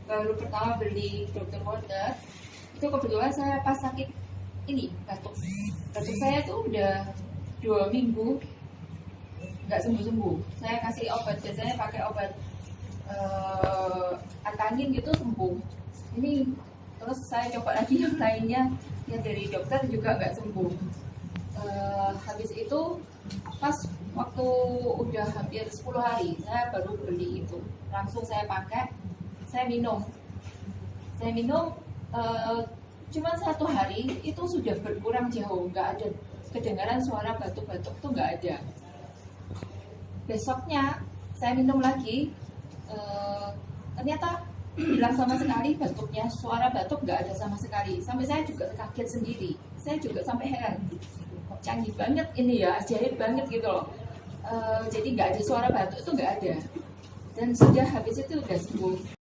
baru pertama beli dokter water itu kebetulan saya pas sakit ini batuk saya tuh udah 2 minggu nggak sembuh. Saya kasih obat, biasanya pakai obat Antangin gitu sembuh. Ini terus saya coba lagi yang lainnya yang dari dokter juga nggak sembuh. Habis itu pas waktu udah hampir 10 hari saya baru beli itu, langsung saya pakai, saya minum cuman 1 hari itu sudah berkurang jauh, nggak ada kedengaran suara batuk-batuk tuh nggak ada. Besoknya saya minum lagi, ternyata hilang sama sekali batuknya, suara batuk nggak ada sama sekali. Sampai saya juga kaget sendiri, saya juga sampai heran, canggih banget ini ya, ajaib banget gitu loh. Jadi nggak ada suara batuk itu nggak ada, dan sudah habis itu udah sembuh.